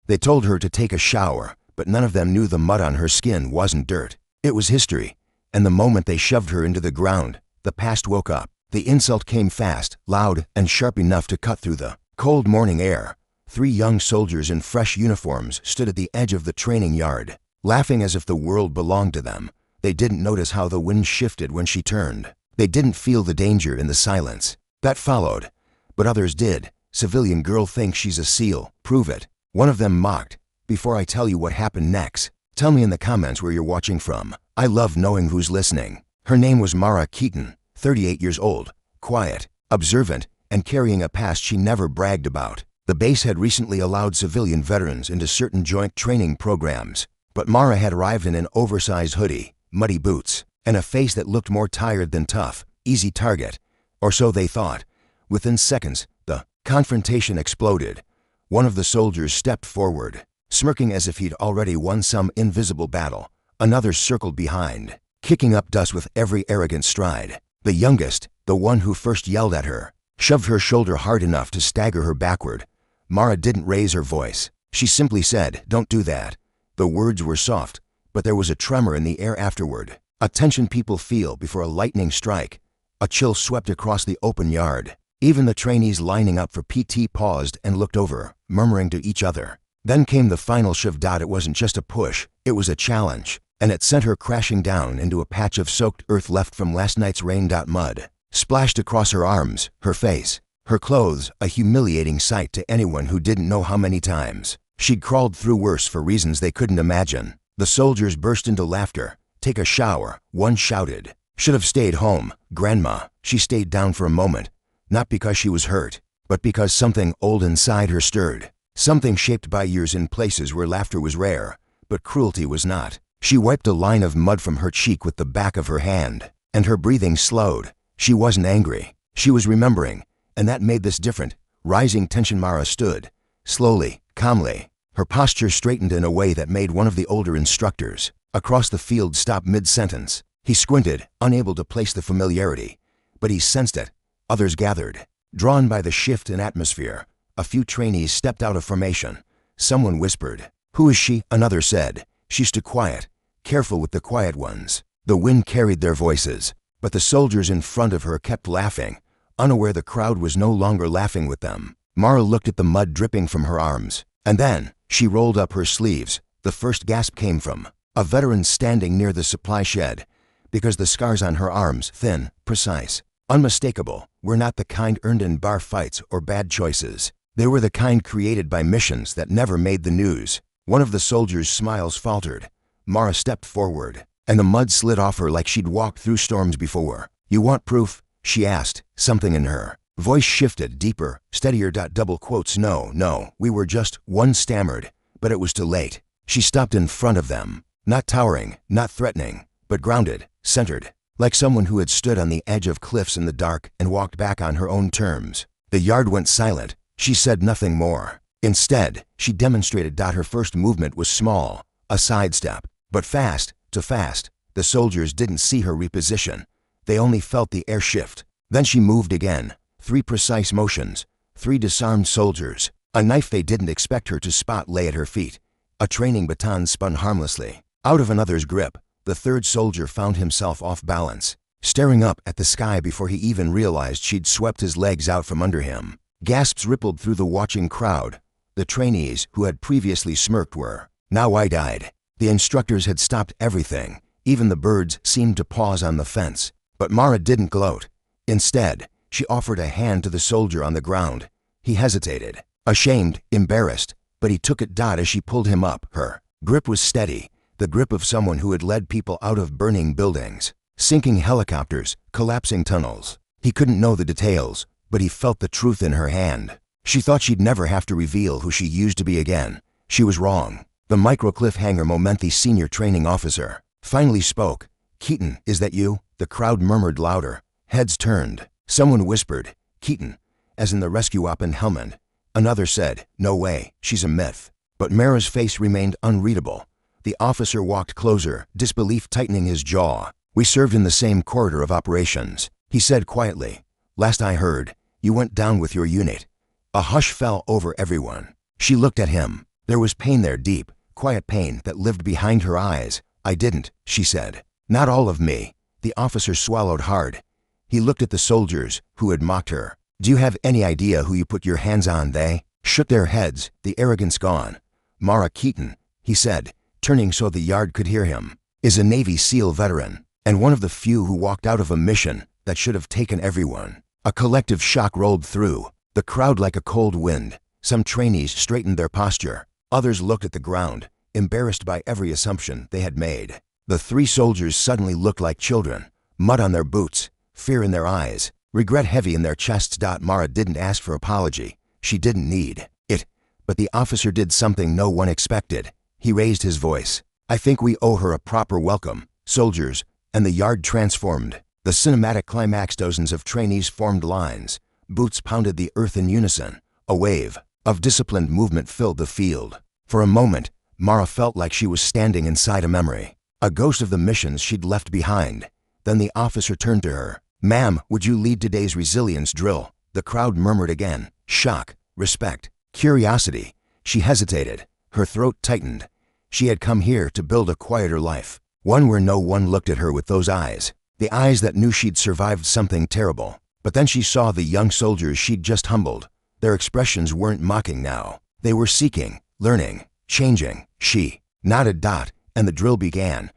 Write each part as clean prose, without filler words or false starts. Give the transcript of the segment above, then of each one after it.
They told her to take a shower, but none of them knew the mud on her skin wasn't dirt. It was history. And the moment they shoved her into the ground, the past woke up. The insult came fast, loud, and sharp enough to cut through the cold morning air. 3 young soldiers in fresh uniforms stood at the edge of the training yard, laughing as if the world belonged to them. They didn't notice how the wind shifted when she turned. They didn't feel the danger in the silence that followed. But others did. "Civilian girl thinks she's a SEAL. Prove it." One of them mocked. "Before I tell you what happened next, tell me in the comments where you're watching from. I love knowing who's listening." Her name was Mara Keaton, 38 years old, quiet, observant, and carrying a past she never bragged about. The base had recently allowed civilian veterans into certain joint training programs, but Mara had arrived in an oversized hoodie, muddy boots, and a face that looked more tired than tough. Easy target, or so they thought. Within seconds, the confrontation exploded. One of the soldiers stepped forward, smirking as if he'd already won some invisible battle. Another circled behind, kicking up dust with every arrogant stride. The youngest, the one who first yelled at her, shoved her shoulder hard enough to stagger her backward. Mara didn't raise her voice. She simply said, "Don't do that." The words were soft, but there was a tremor in the air afterward. A tension people feel before a lightning strike. A chill swept across the open yard. Even the trainees lining up for PT paused and looked over, murmuring to each other. Then came the final shove. It wasn't just a push, it was a challenge, and it sent her crashing down into a patch of soaked earth left from last night's rain. Mud splashed across her arms, her face, her clothes, a humiliating sight to anyone who didn't know how many times she'd crawled through worse for reasons they couldn't imagine. The soldiers burst into laughter. "Take a shower," one shouted. "Should have stayed home, Grandma." She stayed down for a moment, not because she was hurt, but because something old inside her stirred. Something shaped by years in places where laughter was rare, but cruelty was not. She wiped a line of mud from her cheek with the back of her hand, and her breathing slowed. She wasn't angry. She was remembering, and that made this different. Rising tension. Mara stood, slowly, calmly. Her posture straightened in a way that made one of the older instructors across the field stop mid-sentence. He squinted, unable to place the familiarity, but he sensed it. Others gathered, drawn by the shift in atmosphere. A few trainees stepped out of formation. Someone whispered, "Who is she?" Another said, "She's too quiet. Careful with the quiet ones." The wind carried their voices, but the soldiers in front of her kept laughing, unaware the crowd was no longer laughing with them. Mara looked at the mud dripping from her arms, and then she rolled up her sleeves. The first gasp came from a veteran standing near the supply shed, because the scars on her arms, thin, precise, unmistakable, were not the kind earned in bar fights or bad choices. They were the kind created by missions that never made the news. One of the soldiers' smiles faltered. Mara stepped forward, and the mud slid off her like she'd walked through storms before. "You want proof?" she asked. Something in her voice shifted, deeper, steadier. Double quotes. No, we were just," one stammered, but it was too late. She stopped in front of them, not towering, not threatening, but grounded, centered, like someone who had stood on the edge of cliffs in the dark and walked back on her own terms. The yard went silent. She said nothing more. Instead, she demonstrated. Her first movement was small, a sidestep, but fast, too fast. The soldiers didn't see her reposition. They only felt the air shift. Then she moved again. 3 precise motions. 3 disarmed soldiers. A knife they didn't expect her to spot lay at her feet. A training baton spun harmlessly out of another's grip. The third soldier found himself off balance, staring up at the sky before he even realized she'd swept his legs out from under him. Gasps rippled through the watching crowd. The trainees, who had previously smirked, were now wide-eyed. The instructors had stopped everything. Even the birds seemed to pause on the fence. But Mara didn't gloat. Instead, she offered a hand to the soldier on the ground. He hesitated, ashamed, embarrassed, but he took it. As she pulled him up, her grip was steady, the grip of someone who had led people out of burning buildings, sinking helicopters, collapsing tunnels. He couldn't know the details, but he felt the truth in her hand. She thought she'd never have to reveal who she used to be again. She was wrong. The micro cliffhanger moment. The senior training officer finally spoke. "Keaton, is that you?" The crowd murmured louder. Heads turned. Someone whispered, "Keaton," as in the rescue op in Helmand. Another said, "No way, she's a myth." But Mara's face remained unreadable. The officer walked closer, disbelief tightening his jaw. "We served in the same corridor of operations," he said quietly. "Last I heard, you went down with your unit." A hush fell over everyone. She looked at him, There was pain there, deep, quiet pain that lived behind her eyes. I didn't, she said. Not all of me. The officer swallowed hard. He looked at the soldiers who had mocked her. Do you have any idea who you put your hands on? They shook their heads, the arrogance gone. Mara Keaton, he said, turning so the yard could hear him, is a Navy SEAL veteran, and one of the few who walked out of a mission that should have taken everyone. A collective shock rolled through the crowd like a cold wind. Some trainees straightened their posture. Others looked at the ground, embarrassed by every assumption they had made. The three soldiers suddenly looked like children, mud on their boots, fear in their eyes, regret heavy in their chests. Mara didn't ask for apology. She didn't need it. But the officer did something no one expected. He raised his voice. I think we owe her a proper welcome, soldiers, and the yard transformed. The cinematic climax. Dozens of trainees formed lines. Boots pounded the earth in unison. A wave of disciplined movement filled the field. For a moment, Mara felt like she was standing inside a memory, a ghost of the missions she'd left behind. Then the officer turned to her. Ma'am, would you lead today's resilience drill? The crowd murmured again. Shock, respect, curiosity. She hesitated. Her throat tightened. She had come here to build a quieter life, one where no one looked at her with those eyes, the eyes that knew she'd survived something terrible. But then she saw the young soldiers she'd just humbled. Their expressions weren't mocking now. They were seeking, learning, changing. She nodded. And the drill began.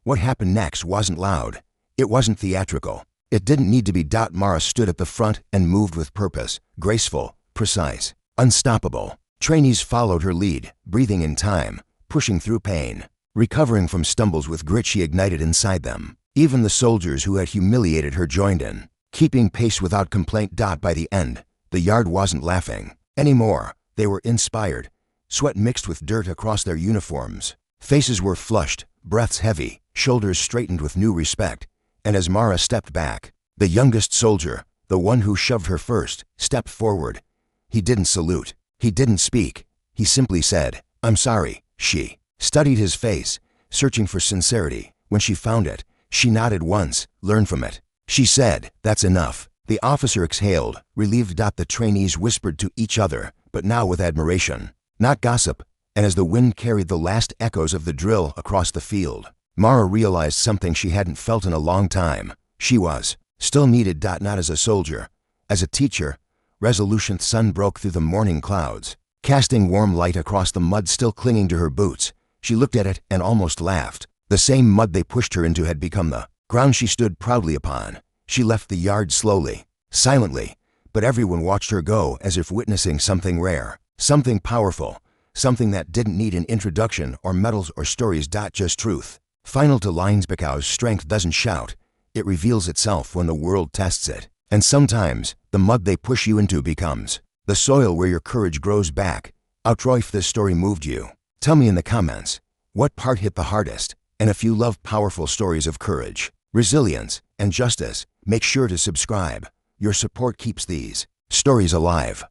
What happened next wasn't loud. It wasn't theatrical. It didn't need to be. Mara stood at the front and moved with purpose, graceful, precise, unstoppable. Trainees followed her lead, breathing in time, pushing through pain, recovering from stumbles with grit she ignited inside them. Even the soldiers who had humiliated her joined in, keeping pace without complaint. By the end, the yard wasn't laughing anymore. They were inspired. Sweat mixed with dirt across their uniforms. Faces were flushed, breaths heavy, shoulders straightened with new respect. And as Mara stepped back, the youngest soldier, the one who shoved her first, stepped forward. He didn't salute. He didn't speak. He simply said, I'm sorry. She studied his face, searching for sincerity. When she found it, she nodded once. Learn from it, she said. That's enough. The officer exhaled, relieved. The trainees whispered to each other, but now with admiration, not gossip. And as the wind carried the last echoes of the drill across the field, Mara realized something she hadn't felt in a long time. She was still needed. Not as a soldier, as a teacher. Resolution. The sun broke through the morning clouds, casting warm light across the mud still clinging to her boots. She looked at it and almost laughed. The same mud they pushed her into had become the ground she stood proudly upon. She left the yard slowly, silently, but everyone watched her go as if witnessing something rare, something powerful, something that didn't need an introduction or medals or stories. Just truth. Final to lines. Because strength doesn't shout. It reveals itself when the world tests it. And sometimes, the mud they push you into becomes the soil where your courage grows back. Outro. If this story moved you, tell me in the comments what part hit the hardest. And if you love powerful stories of courage, resilience, and justice, make sure to subscribe. Your support keeps these stories alive.